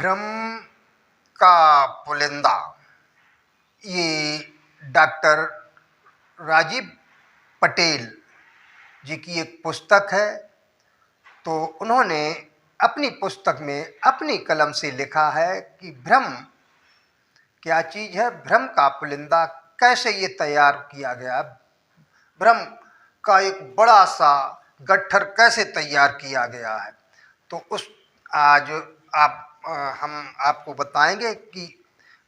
भ्रम का पुलिंदा, ये डॉक्टर राजीव पटेल जी की एक पुस्तक है। तो उन्होंने अपनी पुस्तक में अपनी कलम से लिखा है कि भ्रम क्या चीज़ है, भ्रम का पुलिंदा कैसे ये तैयार किया गया, भ्रम का एक बड़ा सा गट्ठर कैसे तैयार किया गया है। तो उस आज हम आपको बताएंगे कि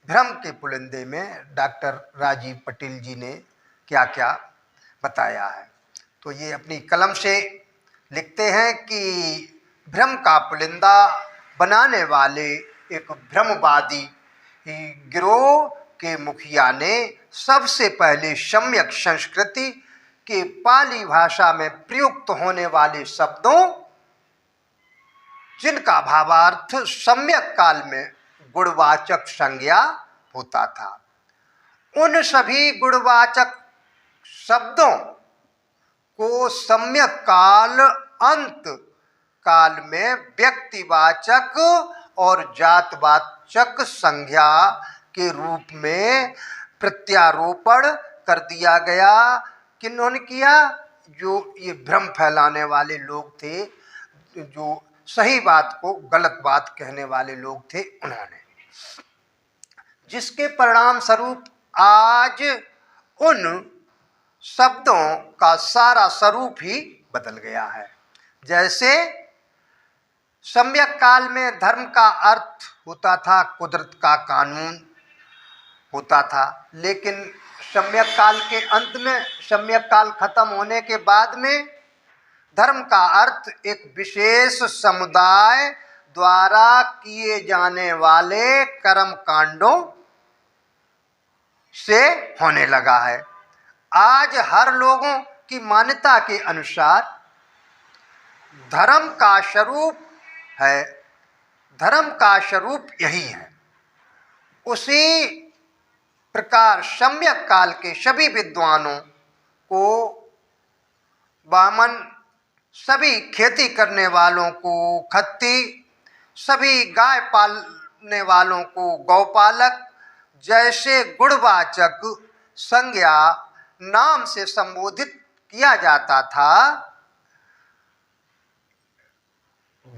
भ्रम के पुलिंदे में डॉक्टर राजीव पटेल जी ने क्या क्या बताया है। तो ये अपनी कलम से लिखते हैं कि भ्रम का पुलिंदा बनाने वाले एक भ्रमवादी गिरोह के मुखिया ने सबसे पहले सम्यक संस्कृति के पाली भाषा में प्रयुक्त होने वाले शब्दों, जिनका भावार्थ सम्यक काल में गुणवाचक संज्ञा होता था, उन सभी गुणवाचक शब्दों को सम्यक काल अंत काल में व्यक्तिवाचक और जातवाचक संज्ञा के रूप में प्रत्यारोपण कर दिया गया। किन्होंने किया? जो ये भ्रम फैलाने वाले लोग थे, जो सही बात को गलत बात कहने वाले लोग थे, उन्होंने, जिसके परिणाम स्वरूप आज उन शब्दों का सारा स्वरूप ही बदल गया है। जैसे सम्यक काल में धर्म का अर्थ होता था कुदरत का कानून होता था, लेकिन सम्यक काल के अंत में, सम्यक काल खत्म होने के बाद में धर्म का अर्थ एक विशेष समुदाय द्वारा किए जाने वाले कर्म कांडों से होने लगा है। आज हर लोगों की मान्यता के अनुसार धर्म का स्वरूप है, धर्म का स्वरूप यही है। उसी प्रकार सम्यक काल के सभी विद्वानों को, वामन, सभी खेती करने वालों को खत्ती, सभी गाय पालने वालों को गौपालक जैसे गुणवाचक संज्ञा नाम से संबोधित किया जाता था।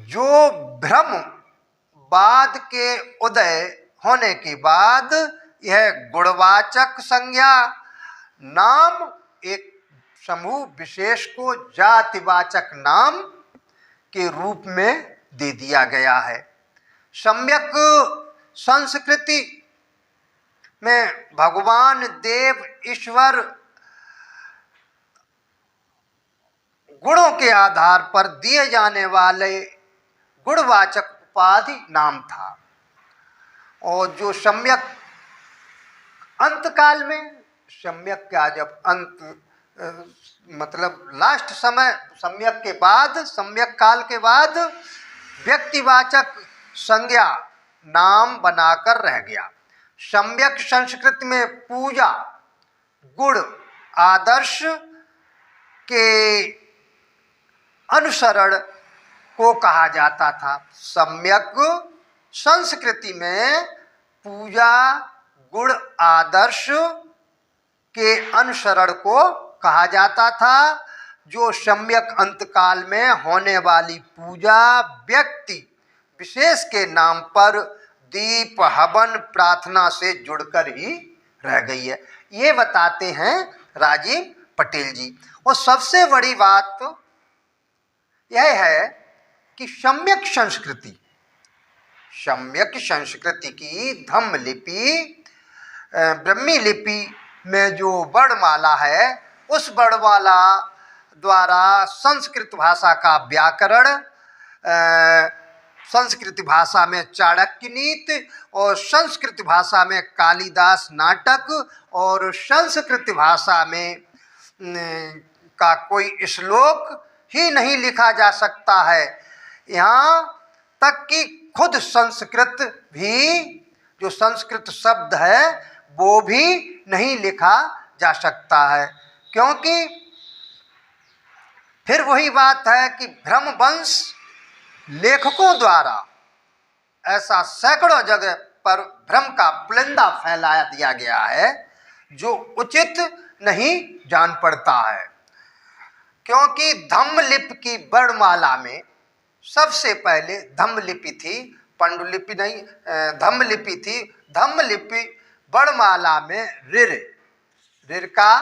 जो भ्रम बाद के उदय होने के बाद यह गुणवाचक संज्ञा नाम एक समूह विशेष को जातिवाचक नाम के रूप में दे दिया गया है। सम्यक संस्कृति में भगवान, देव, ईश्वर गुणों के आधार पर दिए जाने वाले गुणवाचक उपाधि नाम था। और जो सम्यक अंतकाल में, सम्यक क्या, जब अंत मतलब लास्ट समय, सम्यक के बाद, सम्यक काल के बाद व्यक्तिवाचक संज्ञा नाम बनाकर रह गया। सम्यक संस्कृति में पूजा गुण आदर्श के अनुसरण को कहा जाता था। सम्यक संस्कृति में पूजा गुण आदर्श के अनुसरण को कहा जाता था। जो सम्यक अंतकाल में होने वाली पूजा व्यक्ति विशेष के नाम पर दीप हवन प्रार्थना से जुड़कर ही रह गई है, ये बताते हैं राजीव पटेल जी। और सबसे बड़ी बात तो यह है कि सम्यक संस्कृति, सम्यक संस्कृति की धम्म लिपि, ब्रह्मी लिपि में जो वर्णमाला है, उस वर्णमाला द्वारा संस्कृत भाषा का व्याकरण, संस्कृत भाषा में चाणक्य नीति, और संस्कृत भाषा में कालिदास नाटक, और संस्कृत भाषा में का कोई श्लोक ही नहीं लिखा जा सकता है। यहाँ तक कि खुद संस्कृत भी, जो संस्कृत शब्द है, वो भी नहीं लिखा जा सकता है। क्योंकि फिर वही बात है कि भ्रमवंश लेखकों द्वारा ऐसा सैकड़ों जगह पर भ्रम का पुलिंदा फैला दिया गया है जो उचित नहीं जान पड़ता है, क्योंकि धम्मलिपि की वर्णमाला में सबसे पहले धम्मलिपि थी, पांडुलिपि नहीं, धम्मलिपि थी। धम्मलिपि वर्णमाला में ऋर, ऋर का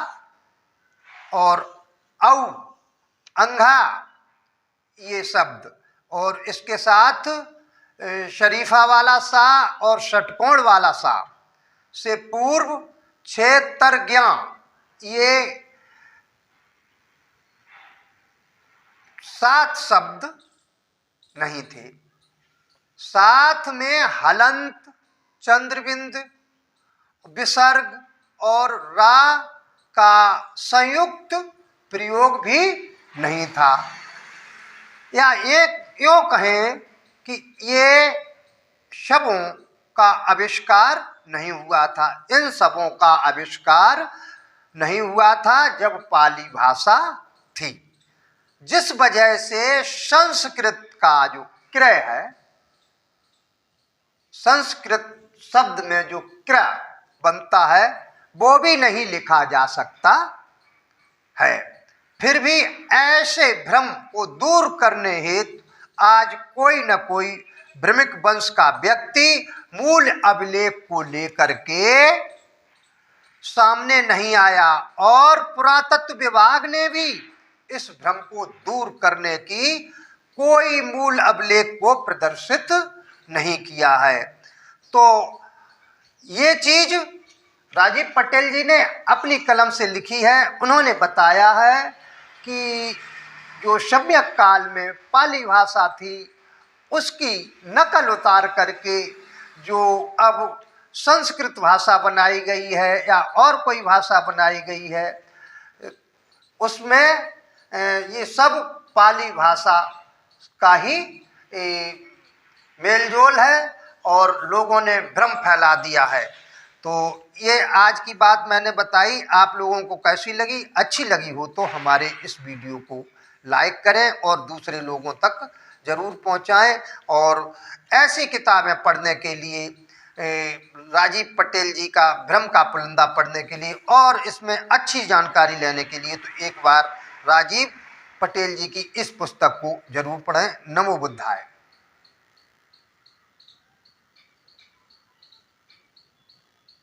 और औ, अंघा, ये शब्द, और इसके साथ शरीफा वाला सा और षटकोण वाला सा से पूर्व 6 तर्ज्ञा, ये 7 शब्द नहीं थे। साथ में हलंत, चंद्रबिंद, विसर्ग और रा का संयुक्त प्रयोग भी नहीं था। या एक यूँ कहें कि ये शब्दों का आविष्कार नहीं हुआ था, इन शब्दों का आविष्कार नहीं हुआ था जब पाली भाषा थी, जिस वजह से संस्कृत का जो क्रय है, संस्कृत शब्द में जो क्रय बनता है वो भी नहीं लिखा जा सकता है। फिर भी ऐसे भ्रम को दूर करने हेतु आज कोई न कोई भ्रमिक वंश का व्यक्ति मूल अभिलेख को लेकर के सामने नहीं आया, और पुरातत्व विभाग ने भी इस भ्रम को दूर करने की कोई मूल अभिलेख को प्रदर्शित नहीं किया है। तो ये चीज राजीव पटेल जी ने अपनी कलम से लिखी है। उन्होंने बताया है कि जो सम्यक काल में पाली भाषा थी उसकी नकल उतार करके जो अब संस्कृत भाषा बनाई गई है या और कोई भाषा बनाई गई है, उसमें ये सब पाली भाषा का ही मेलजोल है और लोगों ने भ्रम फैला दिया है। तो ये आज की बात मैंने बताई, आप लोगों को कैसी लगी? अच्छी लगी हो तो हमारे इस वीडियो को लाइक करें और दूसरे लोगों तक ज़रूर पहुंचाएं। और ऐसी किताबें पढ़ने के लिए, राजीव पटेल जी का भ्रम का पुलिंदा पढ़ने के लिए और इसमें अच्छी जानकारी लेने के लिए तो एक बार राजीव पटेल जी की इस पुस्तक को जरूर पढ़ें। नमो बुद्धाय।